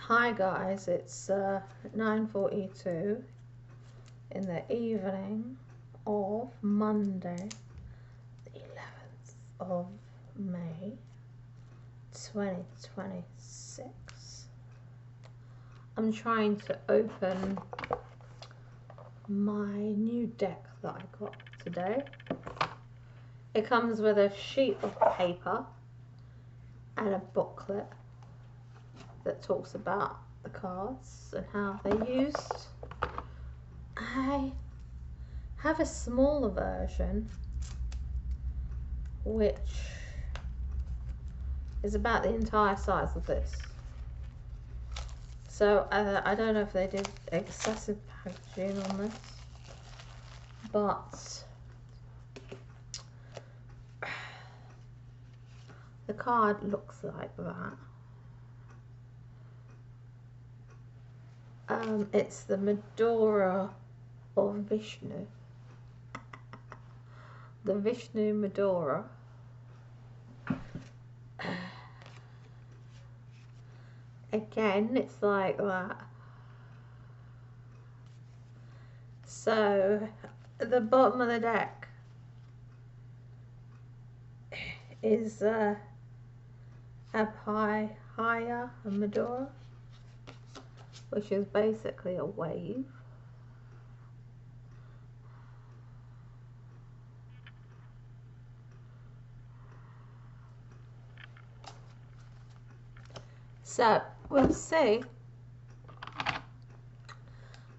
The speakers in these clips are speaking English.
Hi guys, it's 9:42 in the evening of Monday, the 11th of May 2026. I'm trying to open my new deck that I got today. It comes with a sheet of paper and a booklet that talks about the cards and how they're used. I have a smaller version which is about the entire size of this. So I don't know if they did excessive packaging on this, but the card looks like that. It's the Mudra of Vishnu. The Vishnu Mudra. Again, it's like that. So, at the bottom of the deck is Abhaya Mudra, which is basically a wave. So we'll see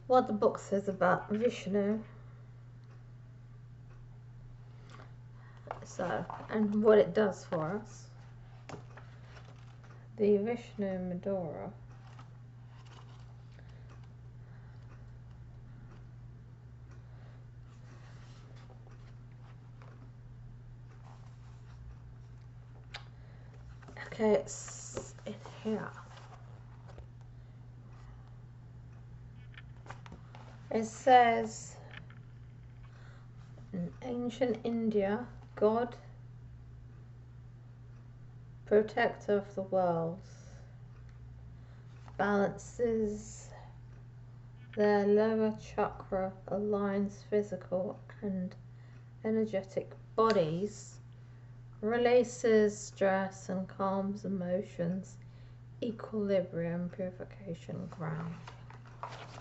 what the book says about Vishnu. So, and what it does for us. The Vishnu Mudra. Okay, it's in here. It says, in ancient India, God, protector of the world, balances their lower chakra, aligns physical and energetic bodies, releases stress and calms emotions, equilibrium, purification, ground.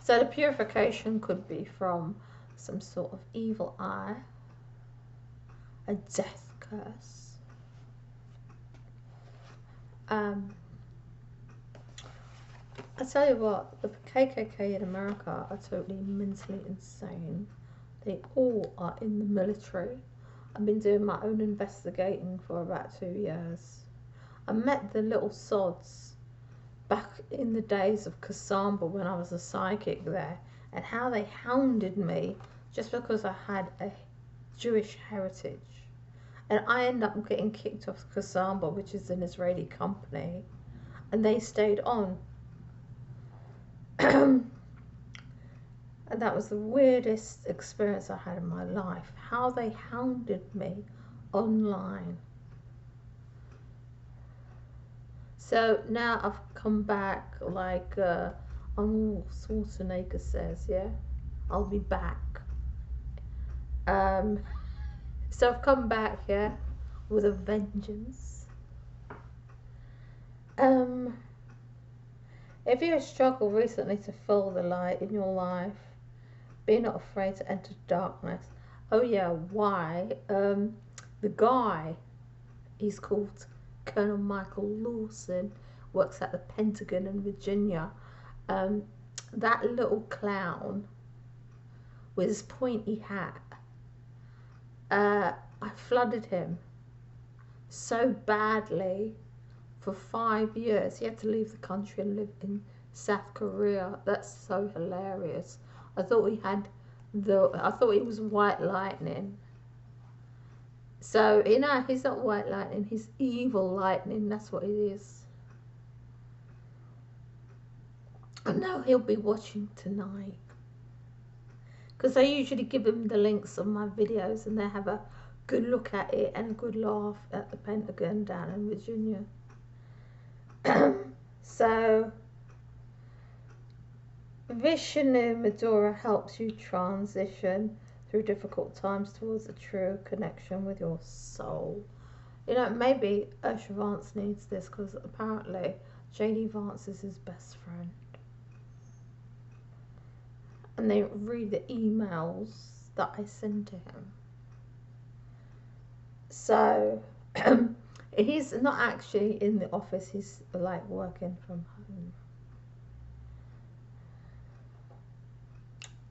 So the purification could be from some sort of evil eye, a death curse. I tell you what, the KKK in America are totally mentally insane. They all are in the military. I've been doing my own investigating for about 2 years. I met the little sods back in the days of Cassandra when I was a psychic there, and how they hounded me just because I had a Jewish heritage. And I ended up getting kicked off Cassandra, which is an Israeli company, and they stayed on. And that was the weirdest experience I had in my life. How they hounded me online. So now I've come back like Arnold Schwarzenegger says, yeah? I'll be back. So I've come back, yeah, with a vengeance. If you have struggled recently to feel the light in your life, be not afraid to enter darkness. Oh yeah, why? The guy, he's called Colonel Michael Lawson, works at the Pentagon in Virginia. That little clown with his pointy hat, I flooded him so badly for 5 years. He had to leave the country and live in South Korea. That's so hilarious. I thought he was white lightning. So, you know, he's not white lightning, he's evil lightning. That's what he is. I know he'll be watching tonight, because I usually give him the links of my videos and they have a good look at it and a good laugh at the Pentagon down in Virginia. So Vishnu Mudra helps you transition through difficult times towards a true connection with your soul. You know, maybe Usher Vance needs this because apparently JD Vance is his best friend. And they read the emails that I send to him. So he's not actually in the office, he's like working from home.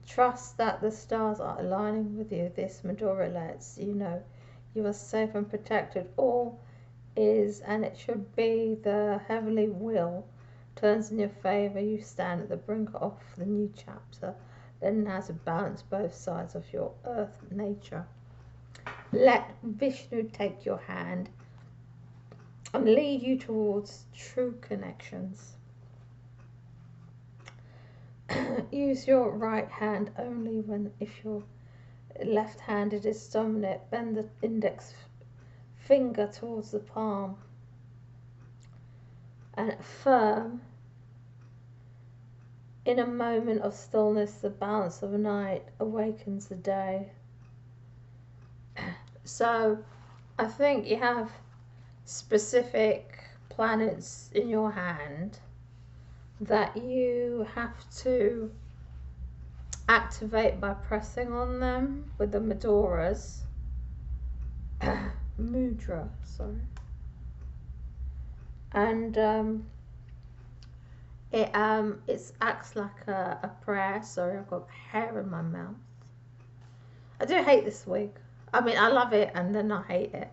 Trust that the stars are aligning with you. This Mudra lets you know you are safe and protected. All is, and it should be, the heavenly will turns in your favor. You stand at the brink of the new chapter. Learn how to balance both sides of your earth nature. Let Vishnu take your hand and lead you towards true connections. Use your right hand only when, if your left-handed is dominant. Bend the index finger towards the palm and affirm, in a moment of stillness, the balance of a night awakens the day. So I think you have specific planets in your hand that you have to activate by pressing on them with the Mudras. Mudra, sorry. And it acts like a prayer. Sorry, I've got hair in my mouth. I do hate this wig. I mean, I love it and then I hate it.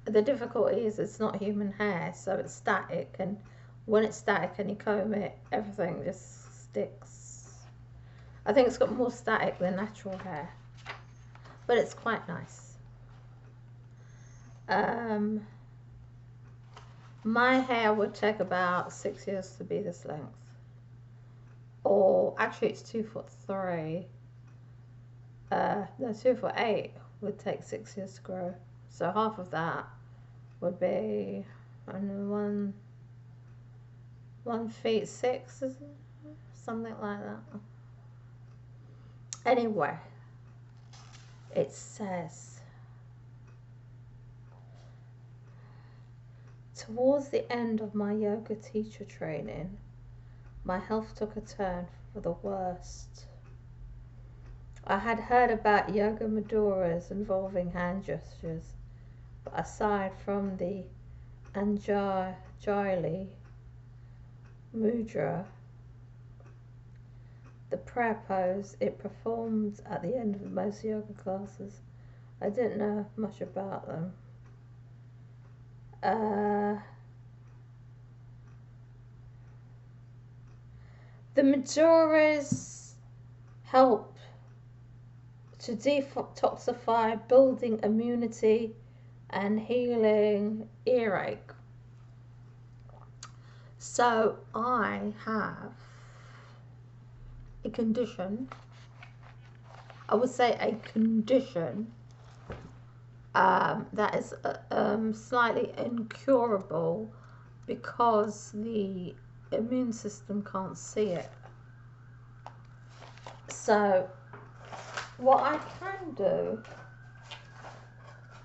The difficulty is it's not human hair, so it's static, and when it's static and you comb it, everything just sticks. I think it's got more static than natural hair, but it's quite nice. My hair would take about 6 years to be this length, or actually it's 2'3". No, 2'8" would take 6 years to grow. So half of that would be, I don't know, 1'6", something like that. Anyway, it says, towards the end of my yoga teacher training, my health took a turn for the worst. I had heard about yoga Mudras involving hand gestures, but aside from the Anjali Mudra, the prayer pose it performed at the end of most yoga classes, I didn't know much about them. The Mudras help to detoxify, building immunity and healing earache. So I have a condition, I would say a condition that is slightly incurable because the immune system can't see it. So what I can do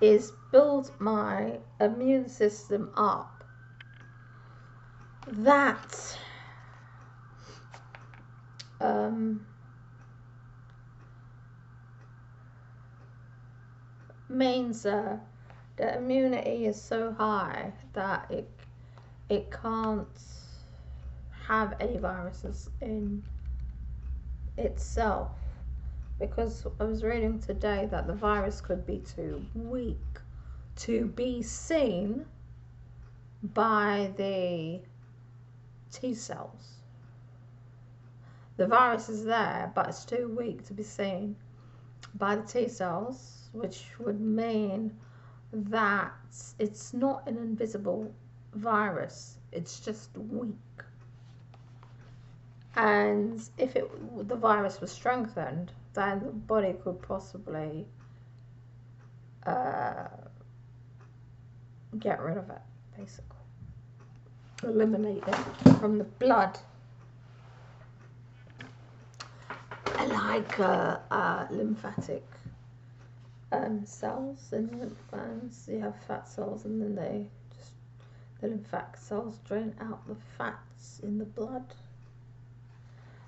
is build my immune system up. That means the immunity is so high that it can't have any viruses in itself, because I was reading today that the virus could be too weak to be seen by the T cells. The virus is there, but it's too weak to be seen by the T cells, which would mean that it's not an invisible virus, it's just weak. And if the virus was strengthened, then the body could possibly get rid of it, basically. Eliminate it from the blood. like lymphatic cells in the lymph glands. You have fat cells, and then the lymphatic cells drain out the fats in the blood,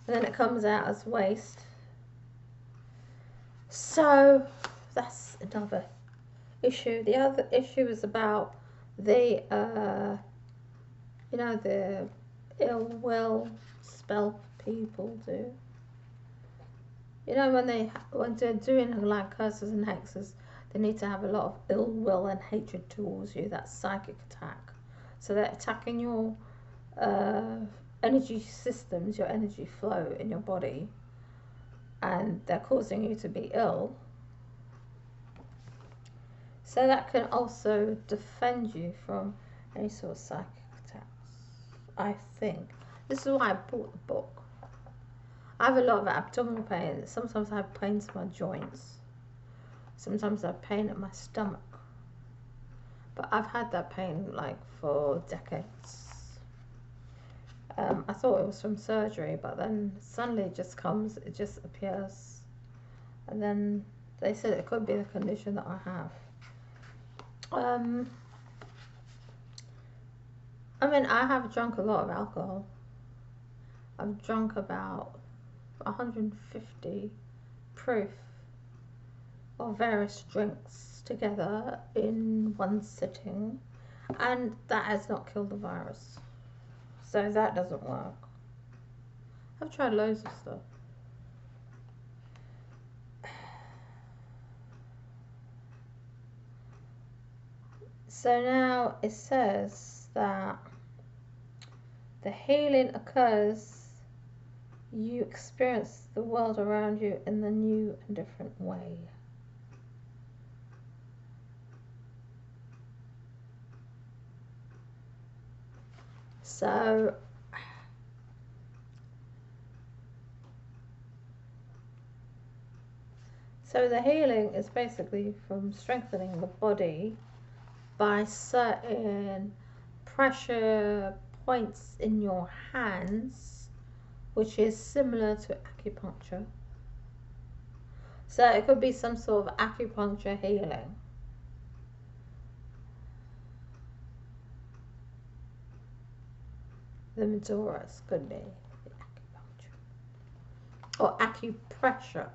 and then it comes out as waste. So that's another issue. The other issue is about the the ill will spell people do. When they're doing like curses and hexes, they need to have a lot of ill will and hatred towards you. That's psychic attack. So they're attacking your energy systems, your energy flow in your body, and they're causing you to be ill. So that can also defend you from any sort of psychic attacks, I think. This is why I bought the book. I have a lot of abdominal pain. Sometimes I have pains in my joints. Sometimes I have pain at my stomach. But I've had that pain like for decades. I thought it was from surgery, but then suddenly it just comes, it just appears. And then they said it could be the condition that I have. I mean, I have drunk a lot of alcohol. I've drunk about 150 proof of various drinks together in one sitting, and that has not killed the virus. So that doesn't work. I've tried loads of stuff. So now it says that the healing occurs, you experience the world around you in a new and different way. So the healing is basically from strengthening the body by certain pressure points in your hands, which is similar to acupuncture. So it could be some sort of acupuncture healing. The Mudra could be the acupuncture. Or acupressure.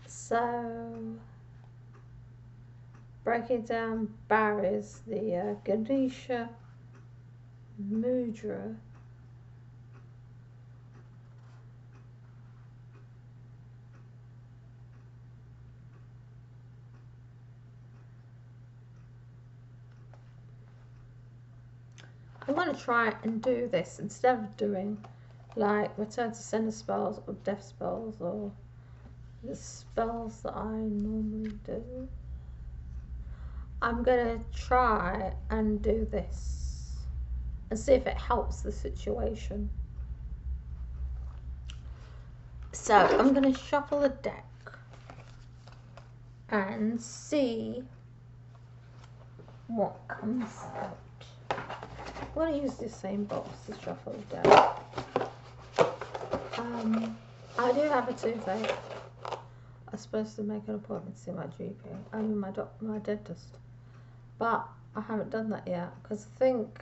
So, breaking down barriers, the Ganesha Mudra. I'm going to try and do this instead of doing like return to sender spells or death spells or the spells that I normally do. I'm going to try and do this and see if it helps the situation. So I'm going to shuffle the deck and see what comes out. I'm going to use the same box to shuffle the deck. I do have a toothache. I'm supposed to make an appointment to see my GP. I mean my dentist. But I haven't done that yet because I think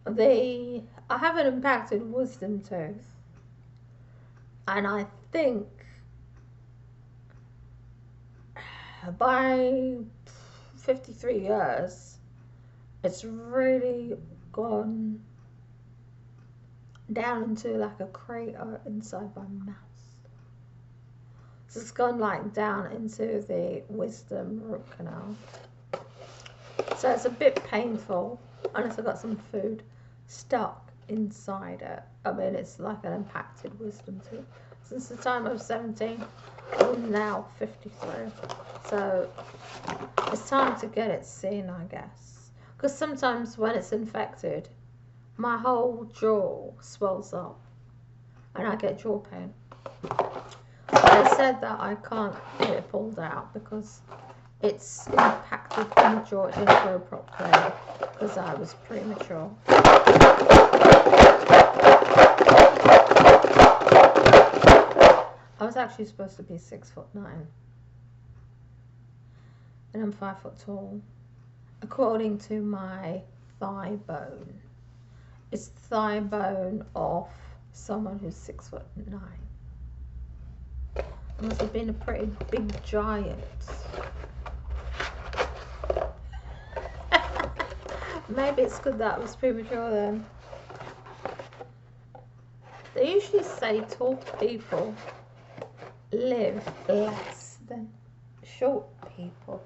I have an impacted wisdom tooth. And I think by 53 years, it's really gone down into like a crater inside my mouth. So it's gone like down into the wisdom root canal. So it's a bit painful unless I've got some food stuck inside it. I mean, it's like an impacted wisdom tooth. Since the time I was 17, I'm now 53. So it's time to get it seen, I guess. Because sometimes when it's infected, my whole jaw swells up and I get jaw pain. They said that I can't get it pulled out because it's impacted in the jaw, it didn't grow properly. because I was premature. I was actually supposed to be 6'9", and I'm 5 foot tall, according to my thigh bone. It's the thigh bone of someone who's 6'9". I must have been a pretty big giant. Maybe it's good that I was premature then. They usually say tall people live less than short people.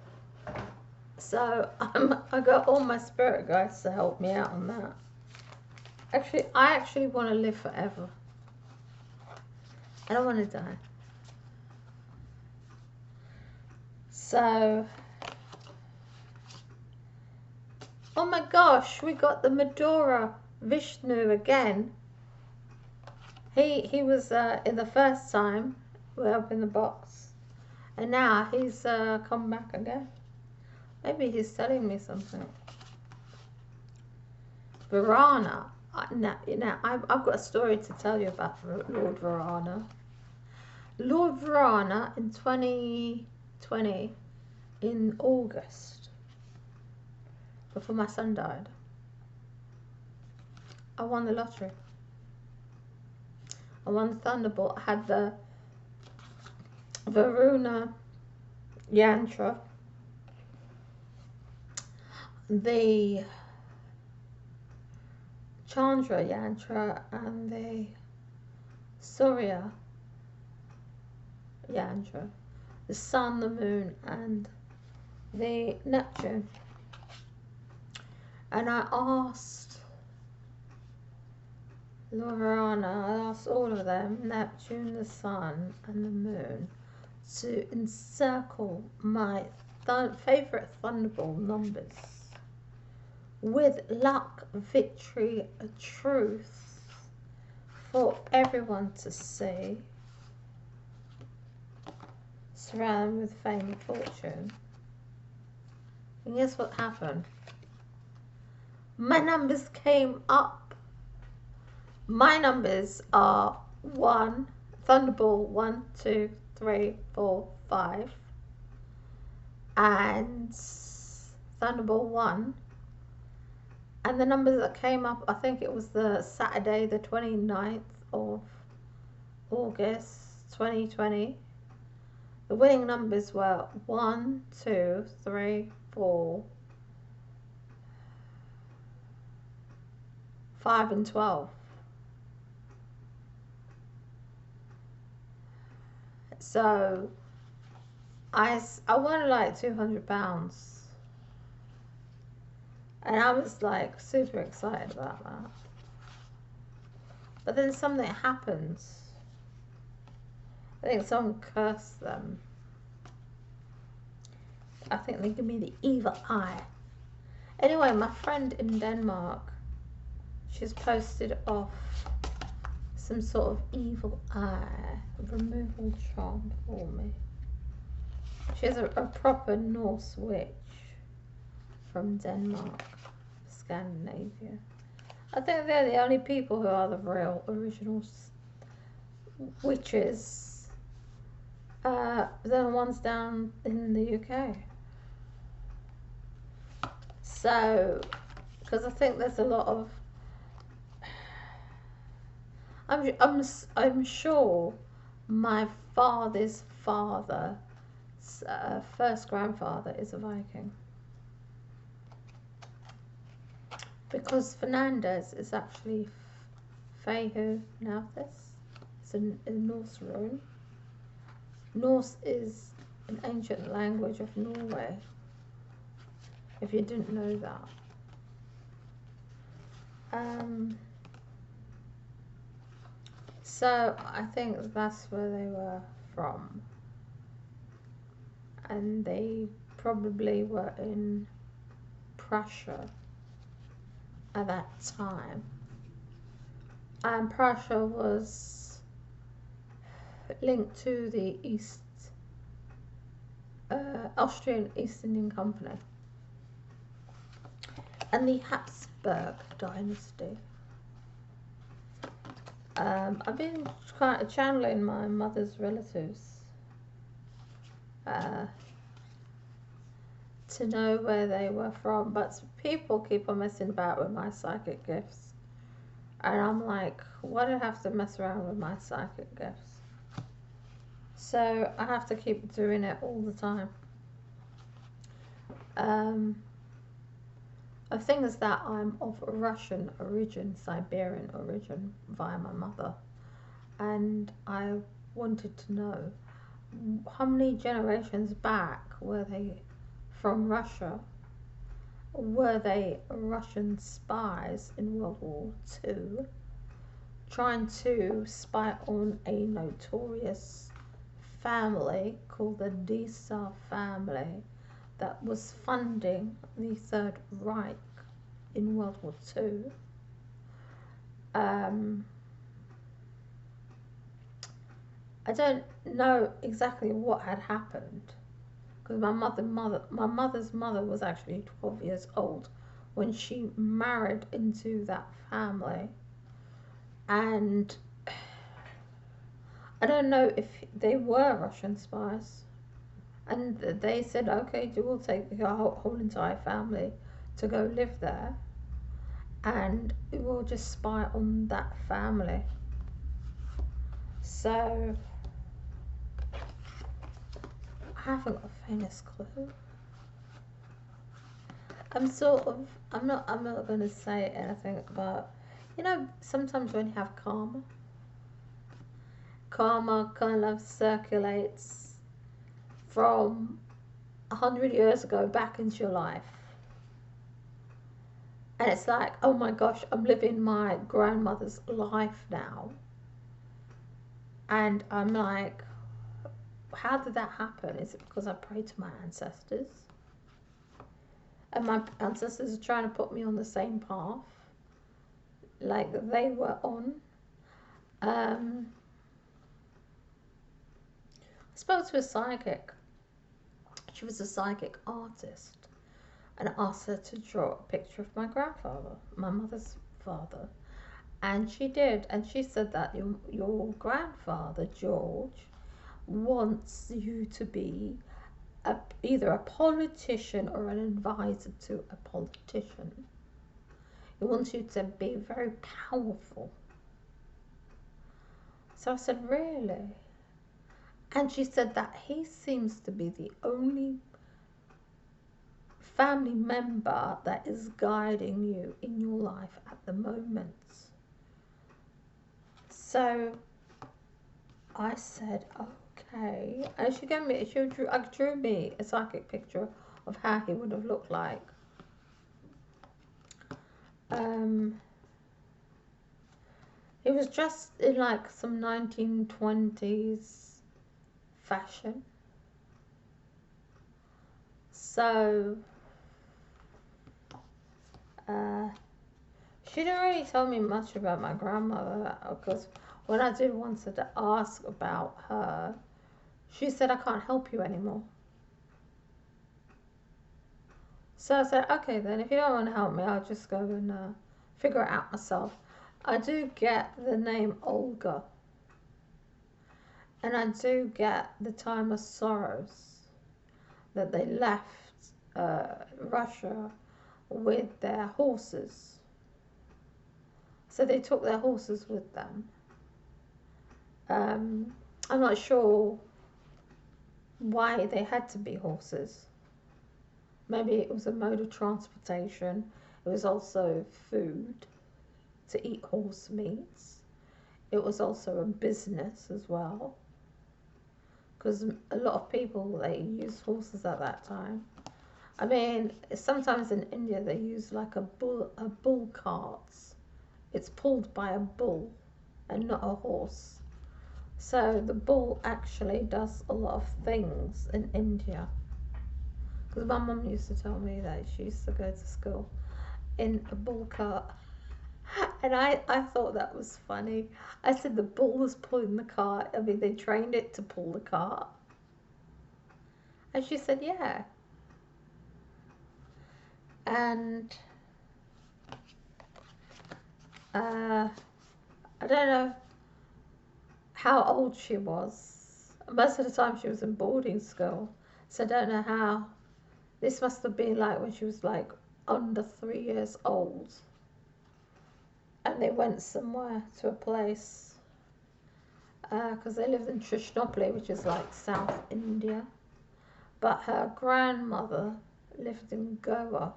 So I got all my spirit guides to help me out on that. Actually, I actually want to live forever. I don't want to die. So, oh my gosh, we got the Mudra Vishnu again. He was in the first time we opened the box, and now he's come back again. Maybe he's telling me something. Varana. Now I've got a story to tell you about Lord Varana. Lord Varana in 2020, in August, before my son died, I won the lottery. I won the Thunderbolt. I had the Varuna Yantra, the Chandra Yantra, and the Surya Yantra, the Sun, the Moon, and the Neptune. And I asked Lord Varana, I asked all of them, Neptune, the Sun, and the Moon, to encircle my favourite Thunderbolt numbers with luck, victory, truth for everyone to see, surrounded with fame and fortune. And guess what happened? My numbers came up. My numbers are 1, Thunderbolt 1, 2, 3, 4, 5, and Thunderbolt 1. And the numbers that came up, I think it was the Saturday, the 29th of August 2020. The winning numbers were 1, 2, 3, 4, 5, and 12. So I won like £200. And I was like super excited about that. But then something happens. I think someone cursed them. I think they give me the evil eye. Anyway, my friend in Denmark, she's posted off some sort of evil eye removal charm for me. She's a proper Norse witch from Denmark, Scandinavia. I think they're the only people who are the real original witches. They're the ones down in the UK. So, because I think there's a lot of, I'm sure my father's father, first grandfather, is a Viking. Because Fernandez is actually Fehu Nauthis. It's a Norse rune. Norse is an ancient language of Norway, if you didn't know that. So I think that's where they were from. And they probably were in Prussia at that time. And Prussia was linked to the Austrian East Indian Company. and the Habsburg dynasty. I've been kind of channeling my mother's relatives to know where they were from, but people keep on messing about with my psychic gifts, and I'm like, why do I have to mess around with my psychic gifts? So I have to keep doing it all the time. The thing is that I'm of Russian origin, Siberian origin via my mother, and I wanted to know how many generations back were they from Russia? Were they Russian spies in World War II trying to spy on a notorious family called the Tsar family that was funding the Third Reich in World War II? I don't know exactly what had happened, because my mother's mother was actually 12 years old when she married into that family, and I don't know if they were Russian spies, and they said, okay, we'll take your whole entire family to go live there, and we'll just spy on that family. So I haven't got the faintest clue. I'm not going to say anything about, sometimes when you have karma kind of circulates from 100 years ago back into your life. And it's like, oh my gosh, I'm living my grandmother's life now. And I'm like, how did that happen? Is it because I prayed to my ancestors? And my ancestors are trying to put me on the same path like they were on. I spoke to a psychic. She was a psychic artist, and I asked her to draw a picture of my grandfather, my mother's father. And she did, and she said that your grandfather, George, wants you to be either a politician or an advisor to a politician. He wants you to be very powerful. So I said, really? And she said that he seems to be the only family member that is guiding you in your life at the moment. So I said, okay. And she drew me a psychic picture of how he would have looked like. He was dressed in like some 1920s fashion. So she didn't really tell me much about my grandmother, because when I did want to ask about her, she said, I can't help you anymore. So I said, okay then, if you don't want to help me, I'll just go and figure it out myself. I do get the name Olga, and I do get the time of sorrows, that they left Russia with their horses. So they took their horses with them. I'm not sure why they had to be horses. Maybe it was a mode of transportation. It was also food, to eat horse meats. It was also a business as well, because a lot of people, they used horses at that time. I mean, sometimes in India they use like a bull carts. It's pulled by a bull and not a horse. So the bull actually does a lot of things in India. Because my mum used to tell me that she used to go to school in a bull cart. And I thought that was funny. I said the bull was pulling the cart. I mean, they trained it to pull the cart. And she said, yeah. And Uh, I don't know how old she was. Most of the time she was in boarding school, so I don't know how. This must have been like when she was like under 3 years old, and they went somewhere to a place because they lived in Trishnopoli, which is like South India. But her grandmother lived in Goa,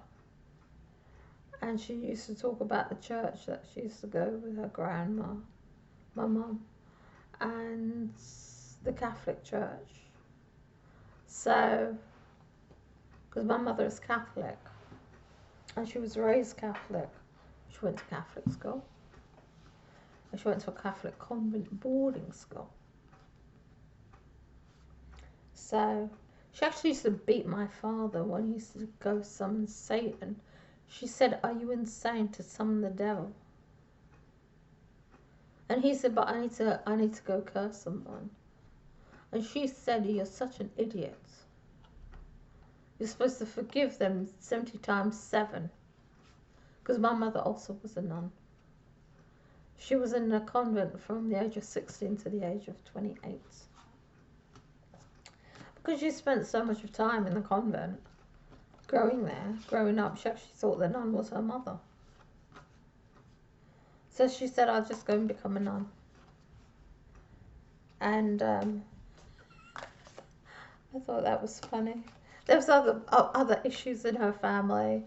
and she used to talk about the church that she used to go with her grandma, my mum, and the Catholic Church. So, because my mother is Catholic, and she was raised Catholic, she went to Catholic school, and she went to a Catholic convent boarding school. So, she actually used to beat my father when he used to go summon Satan. She said, "Are you insane to summon the devil?" And he said, "But I need to go curse someone." And she said, "You're such an idiot. You're supposed to forgive them 70 times 7." Because my mother also was a nun. She was in a convent from the age of 16 to the age of 28. Because she spent so much of time in the convent, growing up, she actually thought the nun was her mother. So she said, "I'll just go and become a nun." And I thought that was funny. There was other issues in her family,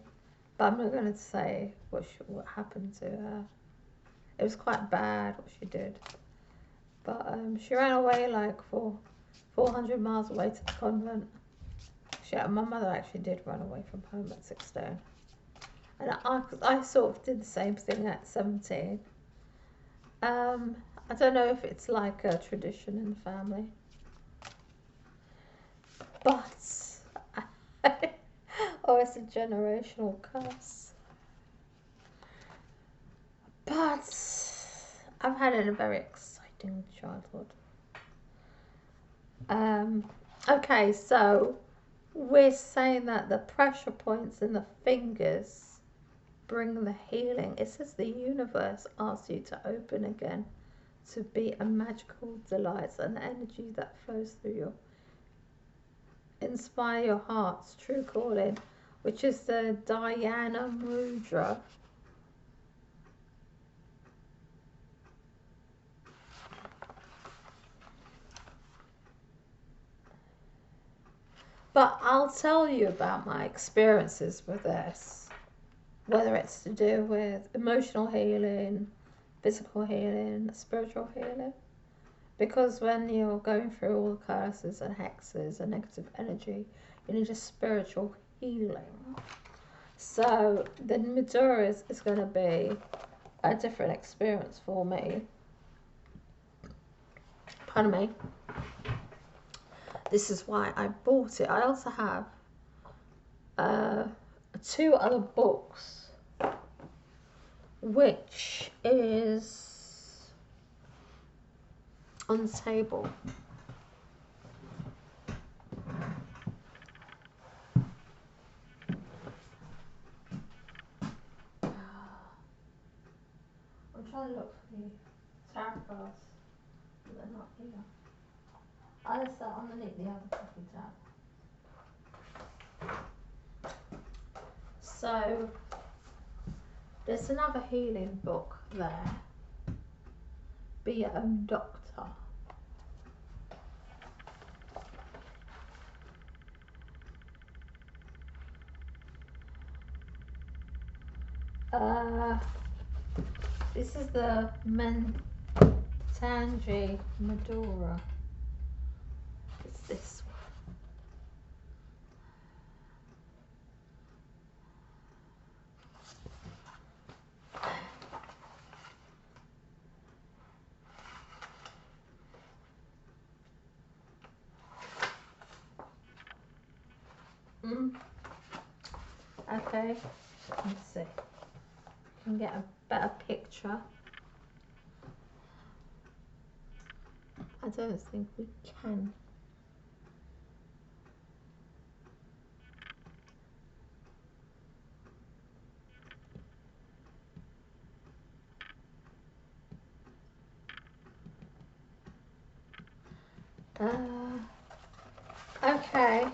but I'm not going to say what happened to her. It was quite bad what she did. But she ran away like 400 miles away to the convent. My mother actually did run away from home at 16. And I sort of did the same thing at 17. I don't know if it's like a tradition in the family. But, it's a generational curse. But, I've had a very exciting childhood. Okay, so we're saying that the pressure points in the fingers bring the healing. It says the universe asks you to open again, to be a magical delight, an energy that flows through you. Inspire your heart's true calling, which is the Dhyana Mudra. But I'll tell you about my experiences with this, whether it's to do with emotional healing, physical healing, spiritual healing. Because when you're going through all the curses and hexes and negative energy, you need a spiritual healing. So the Mudra is going to be a different experience for me. Pardon me. This is why I bought it. I also have 2 other books, which is on the table. I'm trying to look for the tarot cards, but they're not here. I just sat underneath the other coffee tab. So there's another healing book there. Be Your Own Doctor. This is the Tanji Mudra. It's this one. Okay, let's see. Can get a better picture. I don't think we can. Okay,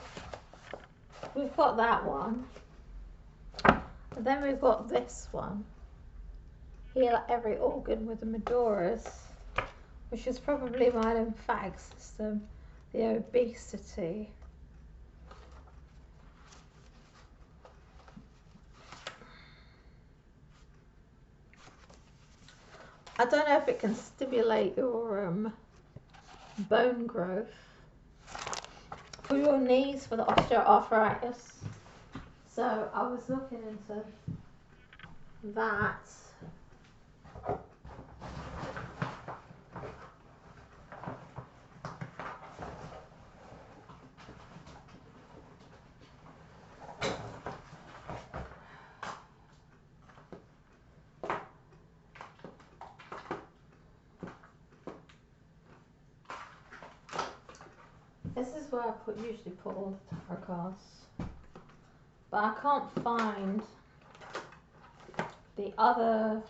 we've got that one. And then we've got this one. Heal every organ with the Maduras, which is probably my lymphatic system, the obesity. I don't know if it can stimulate your bone growth for your knees for the osteoarthritis. So I was looking into that. This is where I usually put all the tarot cards, but I can't find the other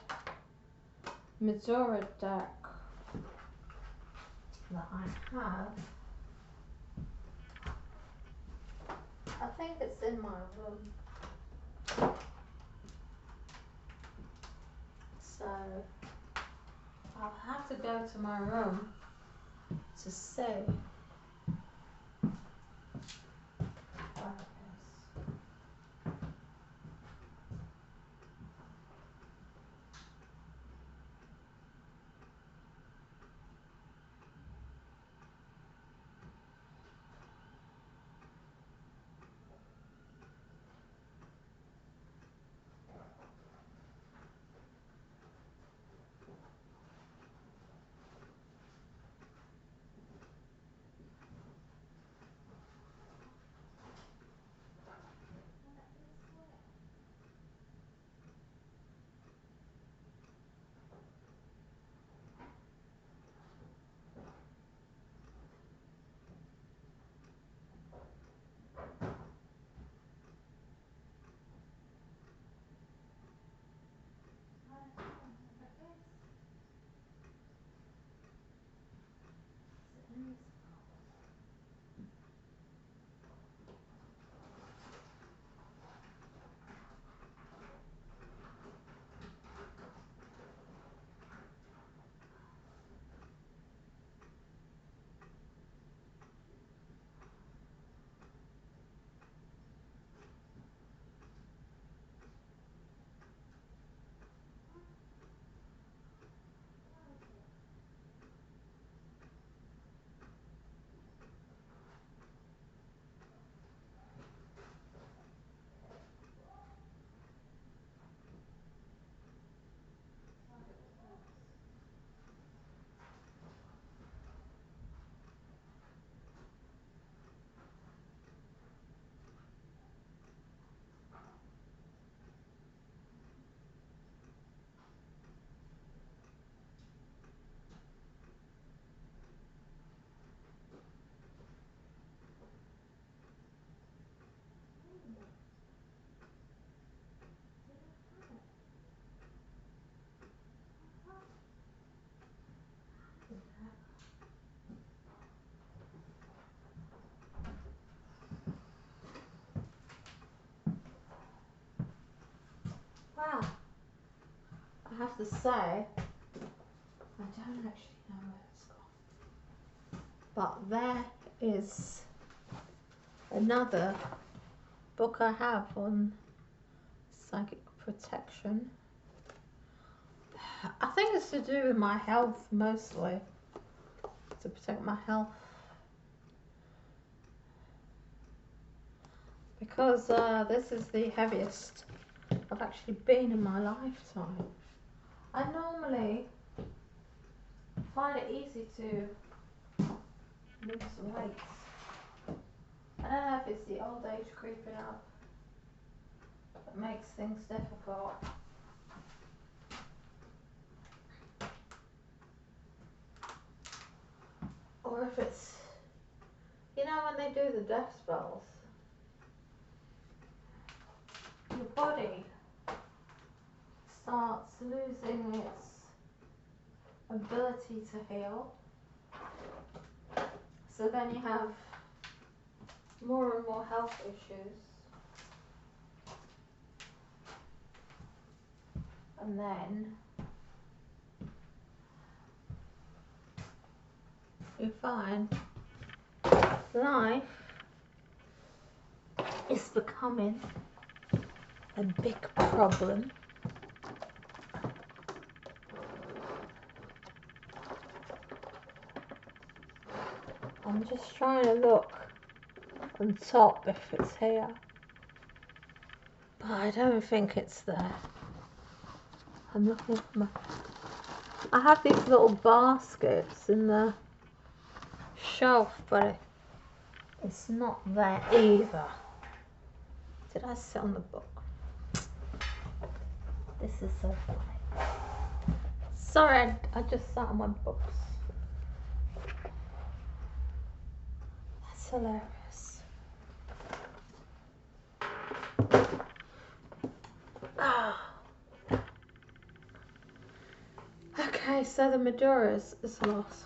Mudra deck that I have. I think it's in my room. So I'll have to go to my room to see. Wow, I have to say, I don't actually know where it's gone. But there is another book I have on psychic protection. I think it's to do with my health mostly, to protect my health. Because this is the heaviest I've actually been in my lifetime. I normally find it easy to lose weight. I don't know if it's the old age creeping up that makes things difficult. Or if it's, you know, when they do the death spells, your body starts losing its ability to heal. So then you have more and more health issues. And then you find life is becoming a big problem. I'm just trying to look on top if it's here, but I don't think it's there. I'm looking for my... I have these little baskets in the shelf, but it's not there either. Did I sit on the book? This is so funny. Sorry, I just sat on my books. That's hilarious. Ah. Okay, so the Mudra is lost.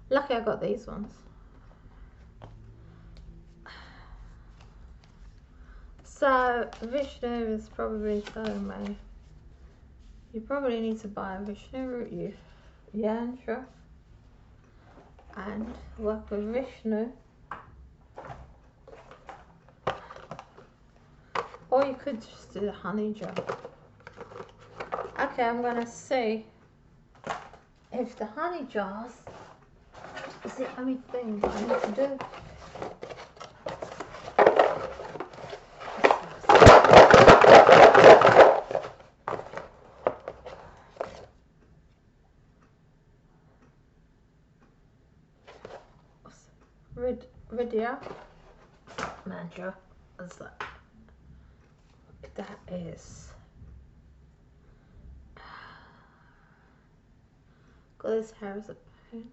Lucky I got these ones. So Vishnu is probably telling me you probably need to buy a Vishnu root yantra and work with Vishnu, or you could just do the honey jar. Okay, I'm gonna see if the honey jars is the only thing that I need to do. Vidya mantra, what's that? That is got this hair as a pain.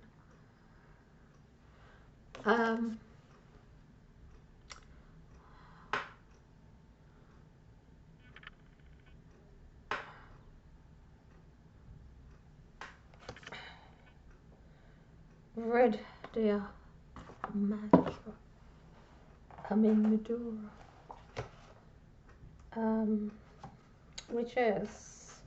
Red deer mantra. I'm in Mudra. Which is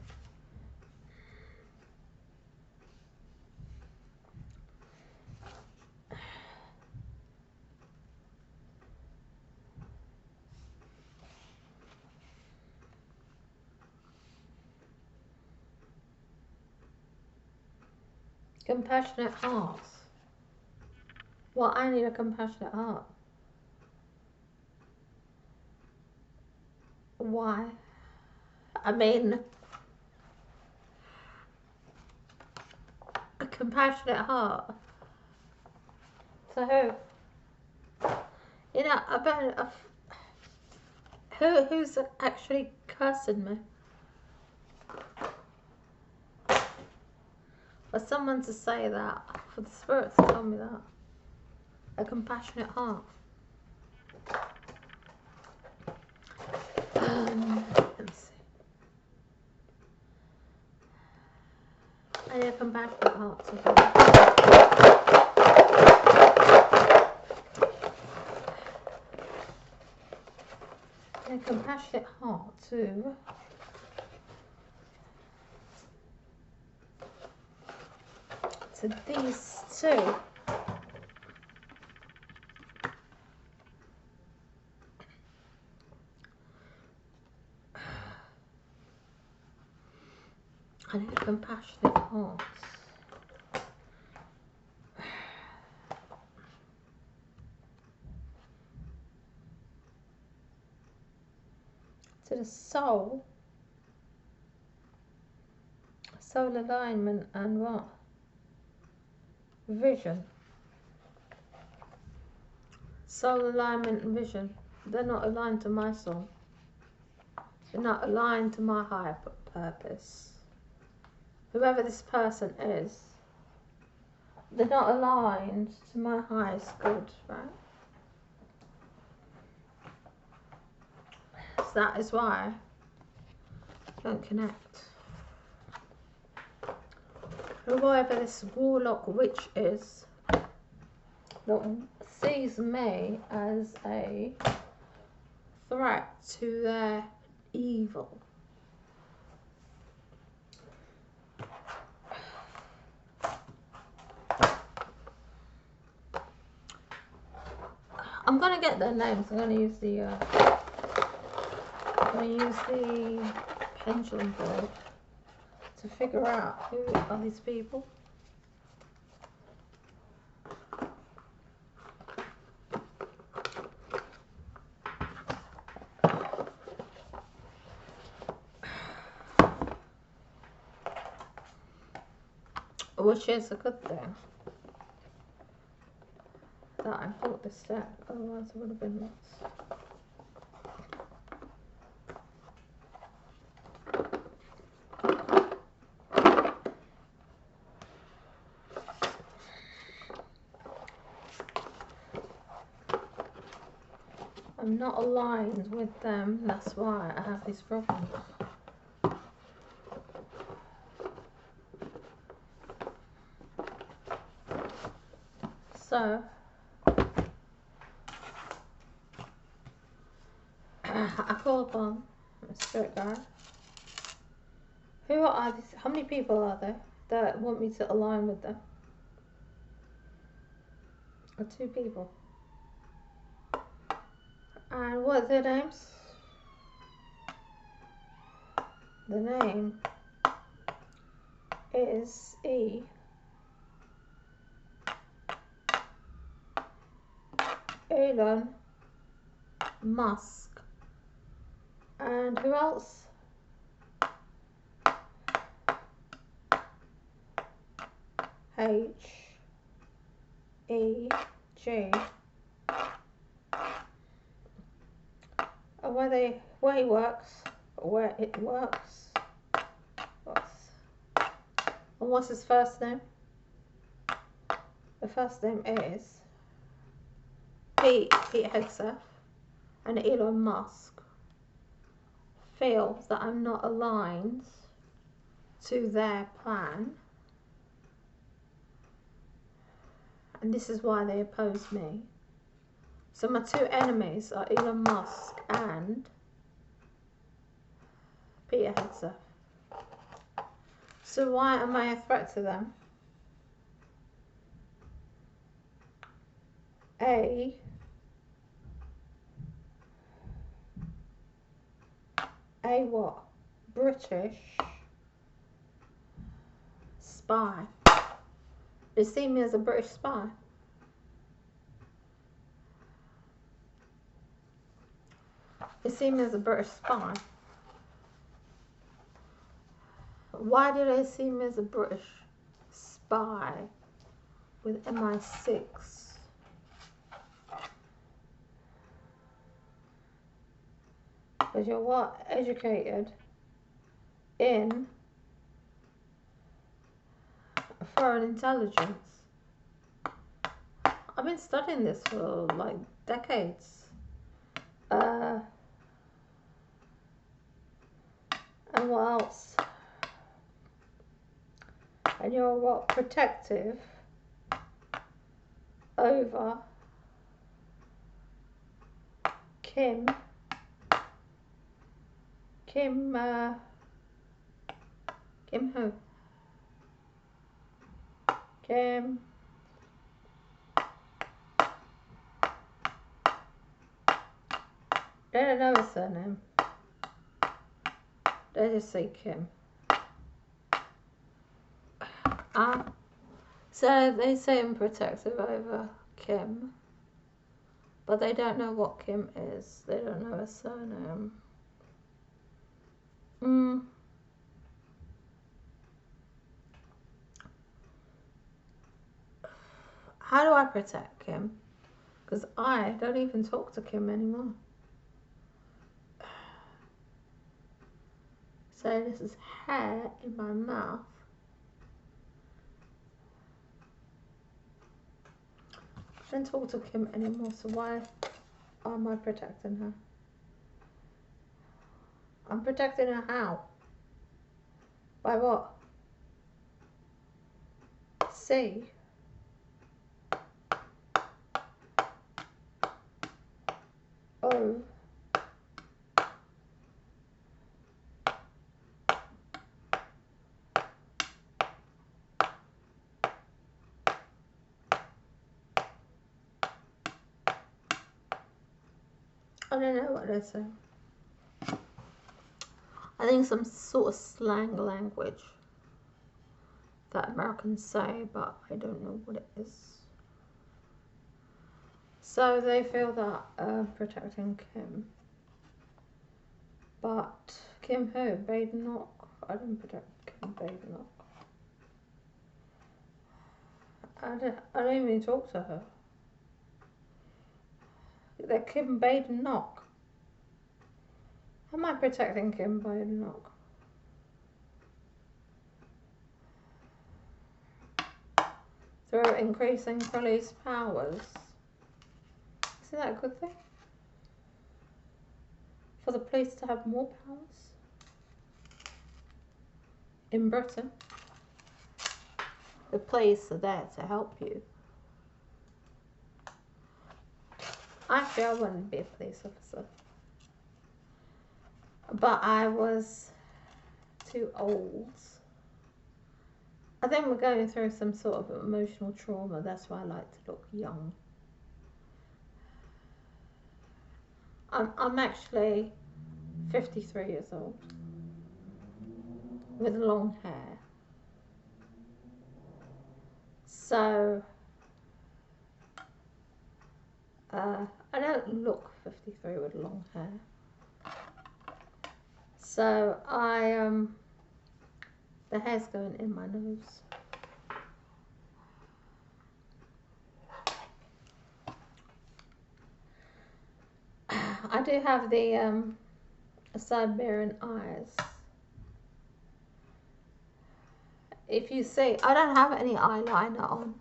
compassionate heart. Well, I need a compassionate heart. Why? I mean, a compassionate heart. So who? You know, I bet who's actually cursing me? For someone to say that, for the spirits to tell me that. A compassionate heart. Let me see. I need a compassionate heart. A compassionate heart to these two. I need a compassionate heart. To the soul alignment and what? Vision. Soul alignment and vision. They're not aligned to my soul. They're not aligned to my higher purpose. Whoever this person is, they're not aligned to my highest good, right? So that is why I don't connect. Whoever this warlock witch is, that sees me as a threat to their evil. I'm gonna get their names. I'm gonna use the pendulum board to figure out who are these people. Which is a good thing that I bought this deck, otherwise I would have been lost. I'm not aligned with them, that's why I have these problems. So I call upon a spirit guide. Who are these? How many people are there that want me to align with them? Or 2 people. And what are their names? The name is Elon Musk. And who else? H-E-G. Where he works, where it works. And what's his first name? The first name is Pete Hegseth. And Elon Musk feels that I'm not aligned to their plan, and this is why they oppose me. So my 2 enemies are Elon Musk and Peter Hegseth. So why am I a threat to them? A what? British spy. They see me as a British spy. They see me as a British spy. Why do they see me as a British spy with MI6? Because you're what? Educated in foreign intelligence. I've been studying this for like decades. And what else? And you're what? Protective over Kim who? Kim. They don't know his surname. They just say Kim. So they say I'm protective over Kim, but they don't know what Kim is. They don't know her surname. How do I protect Kim? Because I don't even talk to Kim anymore. So this is hair in my mouth. I don't talk to Kim anymore, so why am I protecting her? I'm protecting her how? By what? C. O. I don't know what they're saying. I think some sort of slang language that Americans say, but I don't know what it is. So they feel that protecting Kim. But Kim who? Badenoch? I didn't protect Kim Badenoch. I don't even talk to her. They're Kim Badenoch. How am I protecting Kim Badenoch? Through increasing police powers. Isn't that a good thing? For the police to have more powers? In Britain, the police are there to help you. Actually, I wouldn't be a police officer. But I was too old. I think we're going through some sort of emotional trauma. That's why I like to look young. I'm actually 53 years old. With long hair. So, I don't look 53 with long hair. So, the hair's going in my nose. I do have the Siberian eyes. If you see, I don't have any eyeliner on.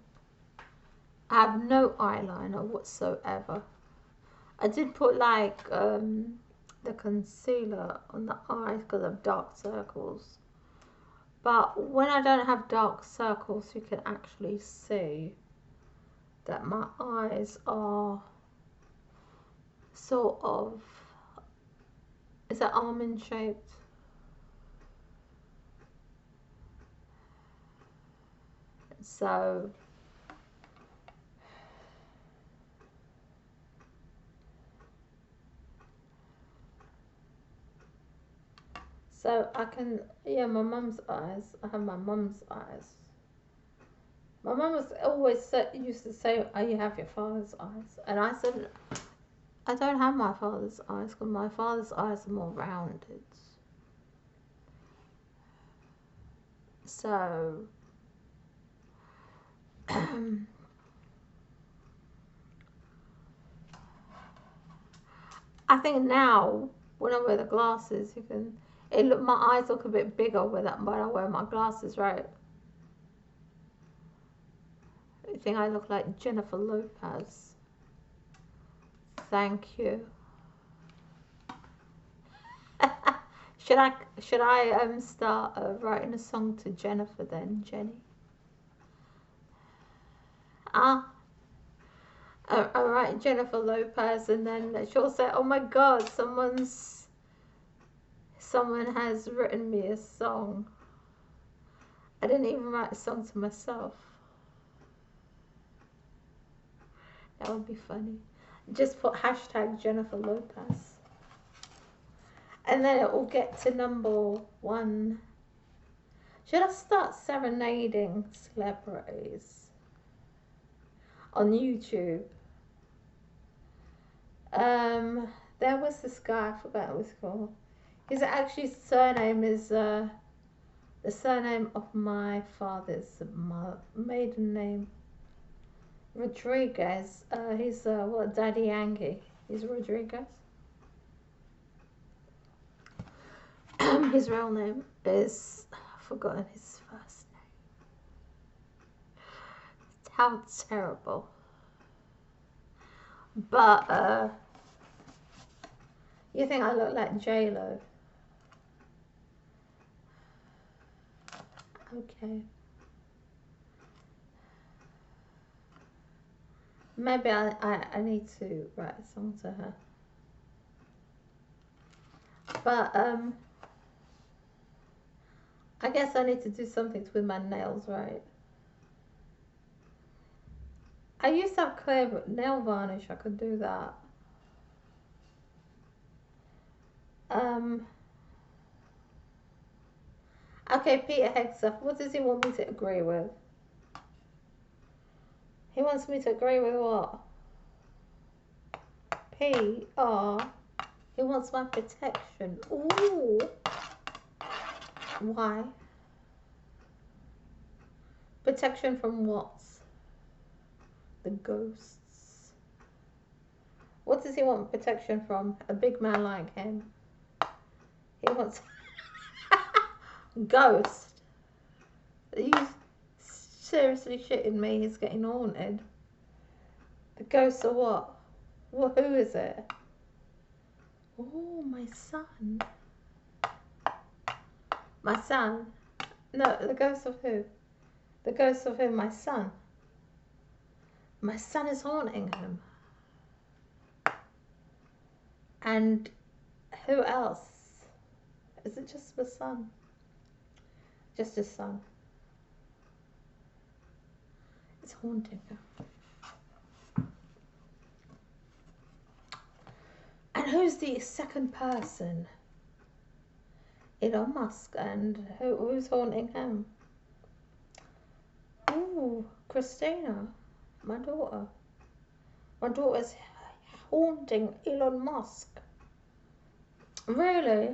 I have no eyeliner whatsoever. I did put like the concealer on the eyes because of dark circles. But when I don't have dark circles, you can actually see that my eyes are sort of, is that almond shaped? So I can, yeah, my mum's eyes. I have my mum's eyes. My mum was always used to say, "Oh, you have your father's eyes," and I said, "I don't have my father's eyes because my father's eyes are more rounded." So, I think now when I wear the glasses, you can. My eyes look a bit bigger when I wear my glasses, right? I think I look like Jennifer Lopez. Thank you. should I start writing a song to Jennifer then, Jenny? I write Jennifer Lopez, and then she'll say, "Oh my God, someone has written me a song." I didn't even write a song to myself. That would be funny. Just put hashtag Jennifer Lopez. And then it will get to #1. Should I start serenading celebrities on YouTube? There was this guy, I forgot what he was called. His actually surname is the surname of my father's maiden name. Rodriguez. He's Daddy Yankee. He's Rodriguez. His real name is, I've forgotten his first name. How terrible. But you think I look like J-Lo? Okay. Maybe I need to write a song to her. But I guess I need to do something with my nails, right? I used to have clear nail varnish. I could do that. Um. Okay, Peter Hegseth. What does he want me to agree with? He wants me to agree with what? PR. He wants my protection. Ooh. Why? Protection from what? The ghosts. What does he want protection from? A big man like him. He wants ghost. Are you seriously shitting me? He's getting haunted. The ghosts are what? Well, who is it? Oh, my son. My son? No, the ghost of who? The ghost of who? My son. My son is haunting him. And who else? Is it just my son? Just his son. It's haunting him. And who's the second person? Elon Musk. And who's haunting him? Ooh, Christina, my daughter. My daughter's haunting Elon Musk. Really?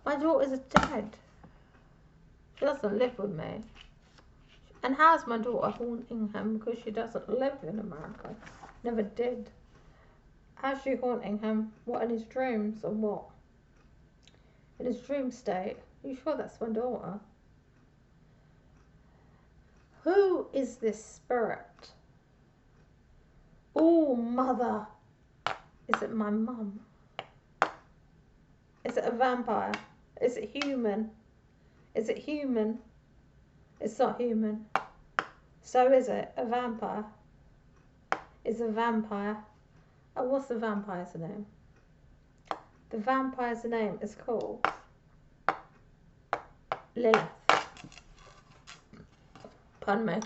My daughter's dead. She doesn't live with me. And how's my daughter haunting him? Because she doesn't live in America. Never did. How's she haunting him? What, in his dreams or what? In his dream state? Are you sure that's my daughter? Who is this spirit? Oh, mother. Is it my mum? Is it a vampire? Is it human? Is it human? It's not human. So is it a vampire? Is a vampire? Oh, what's the vampire's name? The vampire's name is called Lilith. Pardon me.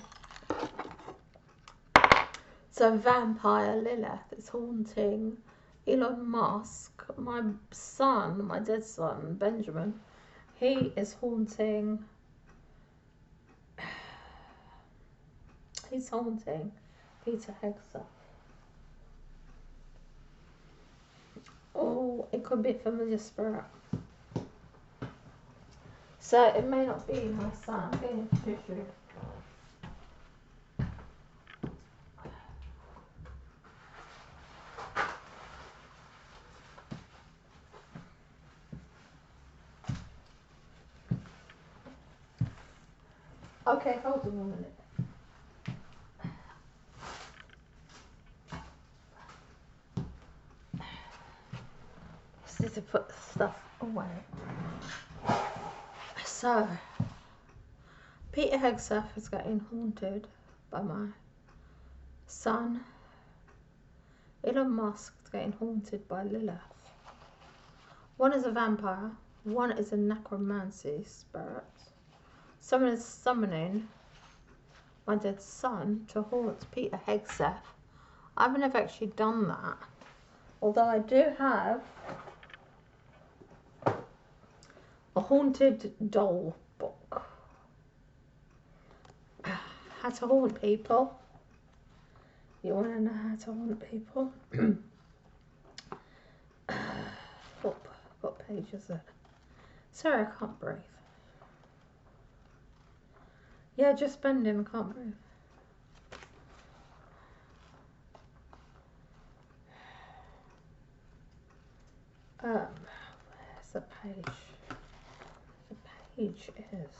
So vampire Lilith is haunting Elon Musk, my son, my dead son, Benjamin. He is haunting... He's haunting Peter Hegseth. Oh, it could be a familiar spirit. So it may not be my son. I'm getting tissue. Okay, hold on a minute. Just need to put stuff away. So, Peter Hegseth is getting haunted by my son. Elon Musk is getting haunted by Lilith. One is a vampire, one is a necromancy spirit. Someone is summoning my dead son to haunt Peter Hegseth. I've never actually done that. Although I do have a haunted doll book. How to haunt people. You want to know how to haunt people? What page is it? Sorry, I can't breathe. Yeah, just bending, I can't breathe. Where's the page? The page is...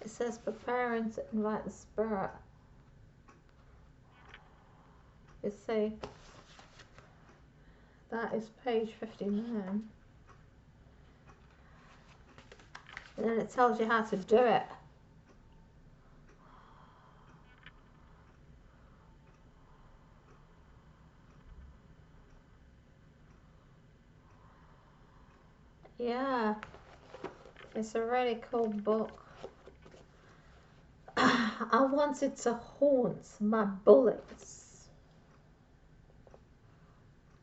It says preparing to invite the spirit. You see, that is page 59. And then it tells you how to do it. Yeah, it's a really cool book. I want it to haunt my bullets,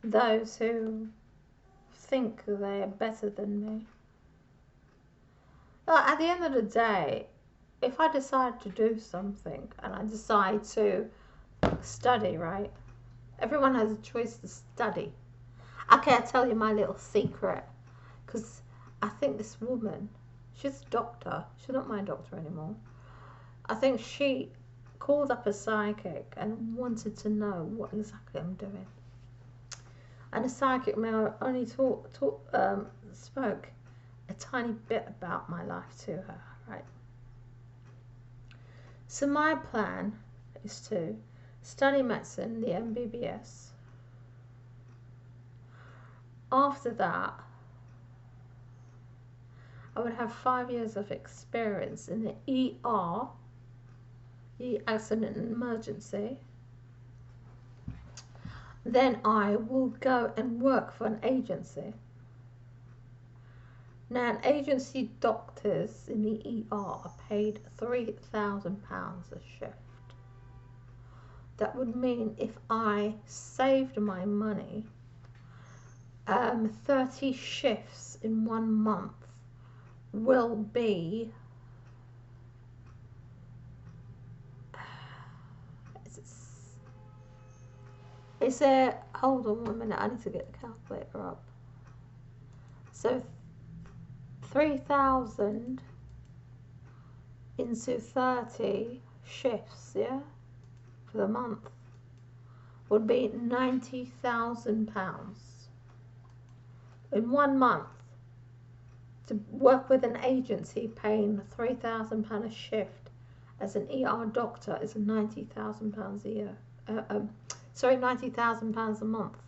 those who think they are better than me. Like, at the end of the day, if I decide to do something and I decide to study, right? Everyone has a choice to study. Okay, I'll tell you my little secret. Because I think this woman, she's a doctor. She's not my doctor anymore. I think she called up a psychic and wanted to know what exactly I'm doing. And the psychic may only spoke a tiny bit about my life to her, right? So my plan is to study medicine, the MBBS. After that, I would have 5 years of experience in the ER, the accident and emergency. Then I will go and work for an agency. Now, an agency doctors in the ER are paid £3,000 a shift. That would mean if I saved my money, 30 shifts in 1 month will be, is there, hold on 1 minute, I need to get the calculator up. So 3,000 into 30 shifts, yeah, for the month would be £90,000 in 1 month. To work with an agency paying £3,000 a shift as an ER doctor is £90,000 a year. £90,000 a month.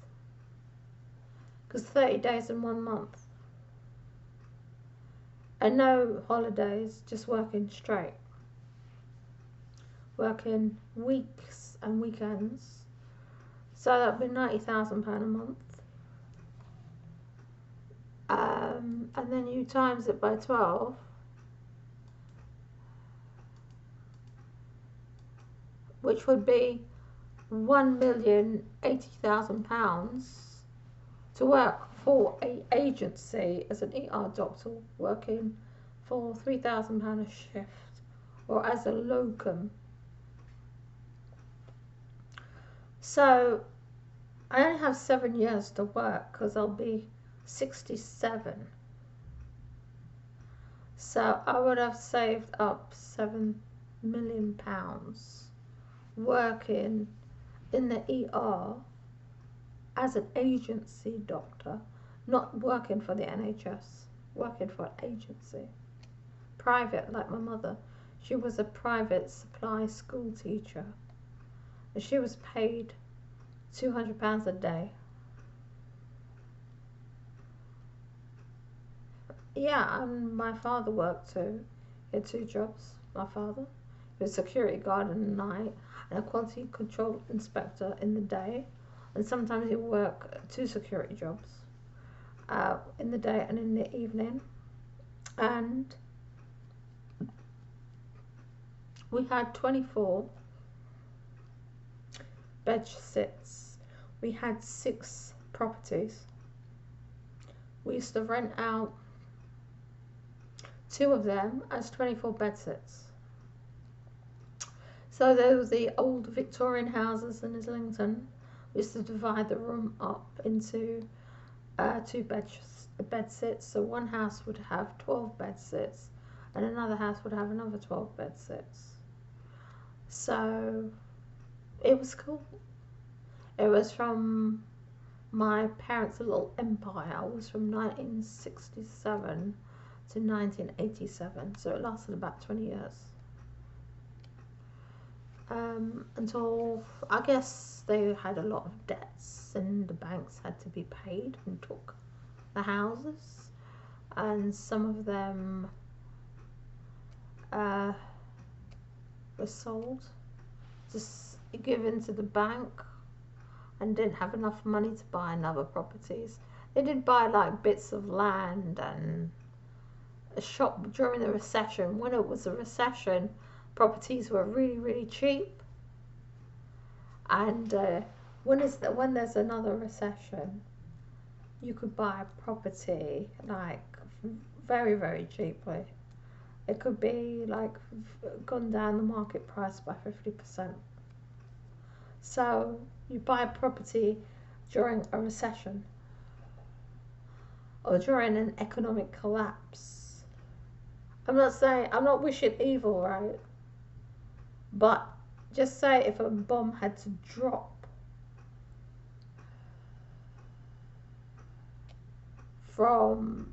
Because 30 days in 1 month. And no holidays, just working straight. Working weeks and weekends. So that would be £90,000 a month. And then you times it by 12. Which would be £1,080,000 to work for an agency as an ER doctor, working for £3,000 a shift, or as a locum. So I only have 7 years to work because I'll be 67. So I would have saved up £7 million working in the ER as an agency doctor, not working for the NHS, working for an agency. Private, like my mother. She was a private supply school teacher. And she was paid £200 a day. Yeah, and my father worked too. He had 2 jobs, my father. He was a security guard in the night and a quality control inspector in the day. And sometimes he would work 2 security jobs in the day and in the evening. And we had 24 bed sits. We had 6 properties. We used to rent out 2 of them as 24 bed sits. So there was the old Victorian houses in Islington. We used to divide the room up into 2 bed sits. So one house would have 12 bed sits and another house would have another 12 bed sits. So it was cool. It was from my parents' little empire. It was from 1967 to 1987. So it lasted about 20 years. Until, I guess, they had a lot of debts and the banks had to be paid and took the houses, and some of them were sold, just given to the bank, and didn't have enough money to buy another properties. They did buy like bits of land and a shop during the recession. When it was a recession, properties were really, really cheap. And when there's another recession, you could buy a property like very, very cheaply. It could be like gone down the market price by 50%. So you buy a property during a recession or during an economic collapse. I'm not wishing evil, right? But just say if a bomb had to drop from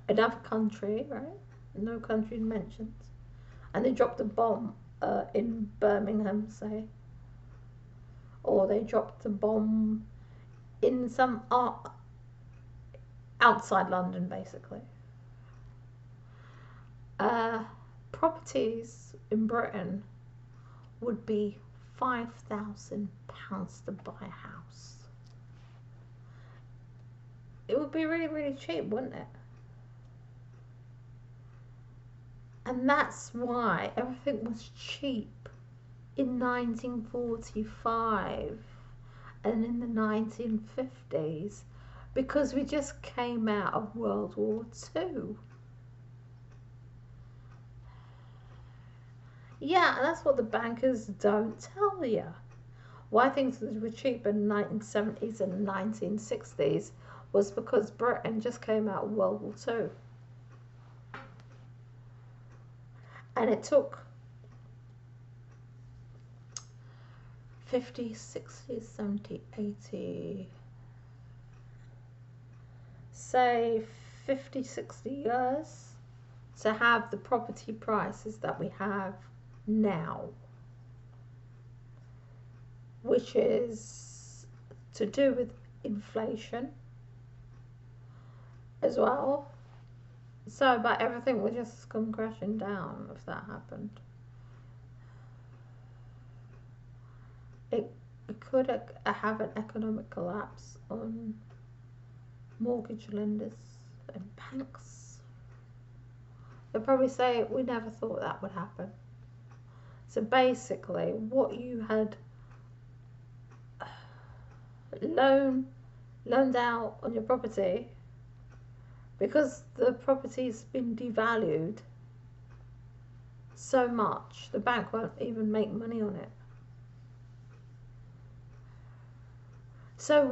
another country, right? No country mentioned, and they dropped a bomb in Birmingham, say, or they dropped a bomb in some outside London, basically. Properties in Britain would be £5,000 to buy a house. It would be really, really cheap, wouldn't it? And that's why everything was cheap in 1945 and in the 1950s, because we just came out of World War II. Yeah, and that's what the bankers don't tell you. Why things were cheap in the 1970s and 1960s was because Britain just came out of World War II. And it took 50, 60, 70, 80, say 50, 60 years to have the property prices that we have now, which is to do with inflation as well. So, but everything would just come crashing down if that happened. It could have an economic collapse on mortgage lenders and banks. They'll probably say, we never thought that would happen. So basically, what you had loaned out on your property, because the property's been devalued so much, the bank won't even make money on it. So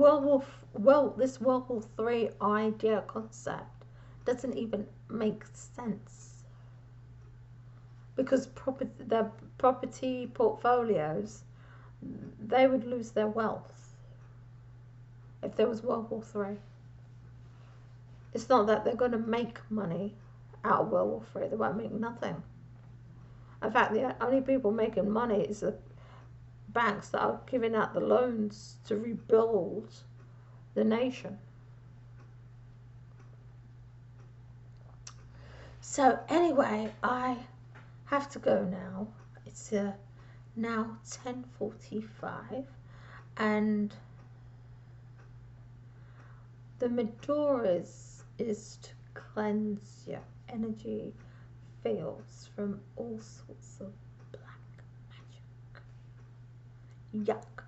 this World War III idea concept doesn't even make sense, because the property portfolios, they would lose their wealth if there was World War III. It's not that they're going to make money out of World War III. They won't make nothing. In fact, the only people making money is the banks that are giving out the loans to rebuild the nation. So anyway, I have to go now. It's now 10:45, and the Mudra is to cleanse your energy fields from all sorts of black magic, yuck,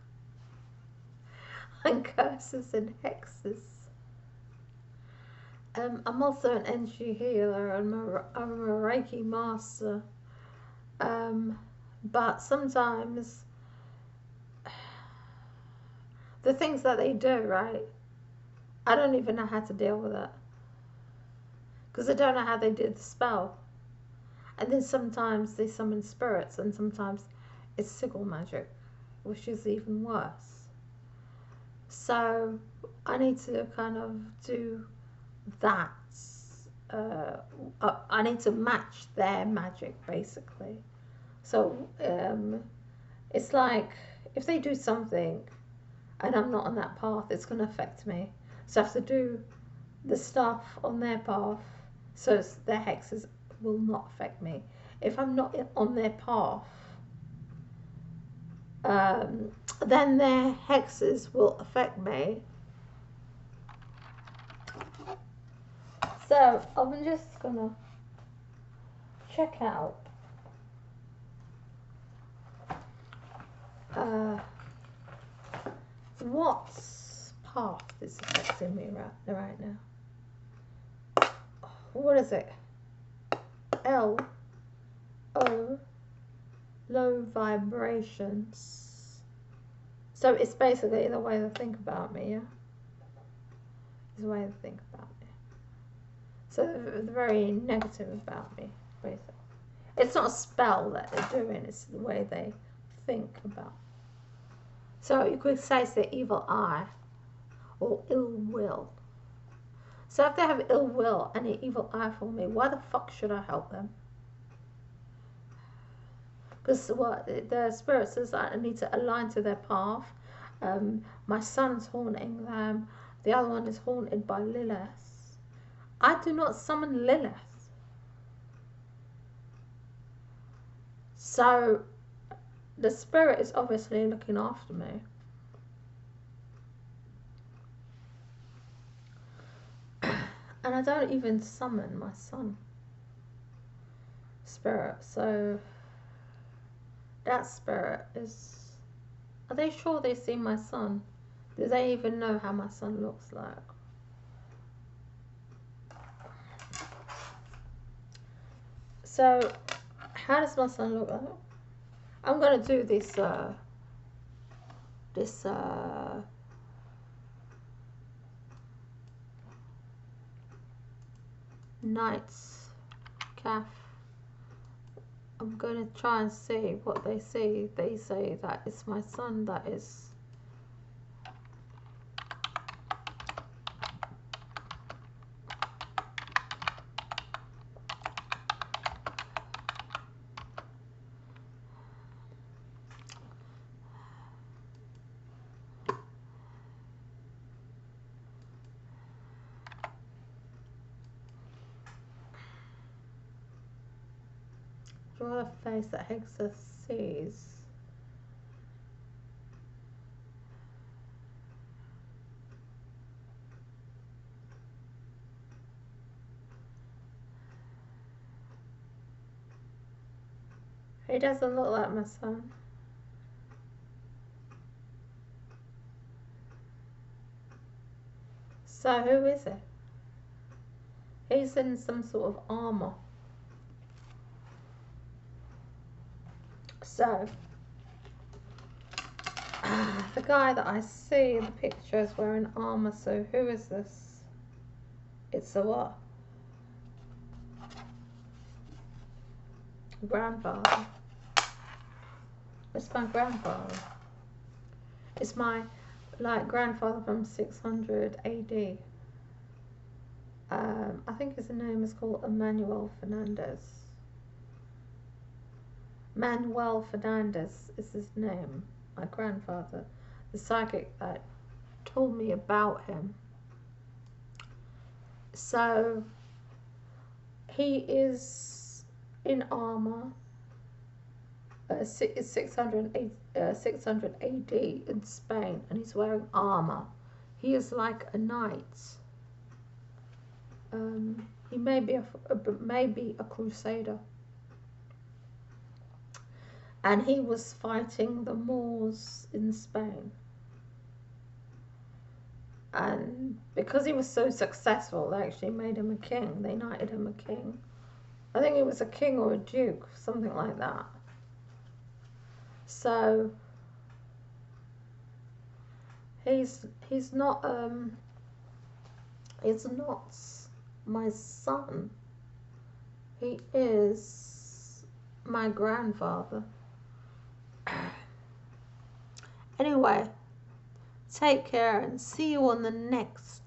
and curses and hexes. I'm also an energy healer. I'm a Reiki master. But sometimes the things that they do, right, I don't even know how to deal with it, because I don't know how they did the spell. And then sometimes they summon spirits, and sometimes it's sigil magic, which is even worse. So I need to kind of do that. I need to match their magic, basically. So it's like if they do something and I'm not on that path, it's going to affect me. So I have to do the stuff on their path so their hexes will not affect me. If I'm not on their path, then their hexes will affect me, So I'm just gonna check out what path is affecting me right now. What is it? L O, low vibrations. So it's basically the way they think about me, yeah? It's the way they think about me. So they're very negative about me, basically. It's not a spell that they're doing, it's the way they think about. So you could say it's the evil eye or ill will. So if they have ill will and an evil eye for me, why the fuck should I help them? Because what the spirit says, I need to align to their path. My son's haunting them. The other one is haunted by Lilith. I do not summon Lilith. So the spirit is obviously looking after me. And I don't even summon my son spirit. So that spirit is... Are they sure they see my son? Do they even know how my son looks like? So how does my son look like? I'm going to do this night's calf. I'm going to try and see what they see. They say that it's my son that is... Draw a face that Hexa sees. He doesn't look like my son. So who is it? He's in some sort of armor. So the guy that I see in the picture is wearing armor. So who is this? It's a what? Grandfather. It's my grandfather. It's my grandfather from 600 AD. I think his name is called Emmanuel Fernandez. Manuel Fernandez is his name. My grandfather, the psychic that told me about him. So he is in armor. 600 AD in Spain, and he's wearing armor. He is like a knight. He may be a crusader, and he was fighting the Moors in Spain. And because he was so successful, they actually made him a king. They knighted him a king. I think he was a king or a duke, something like that. So he's not my son. He is my grandfather. Anyway, take care and see you on the next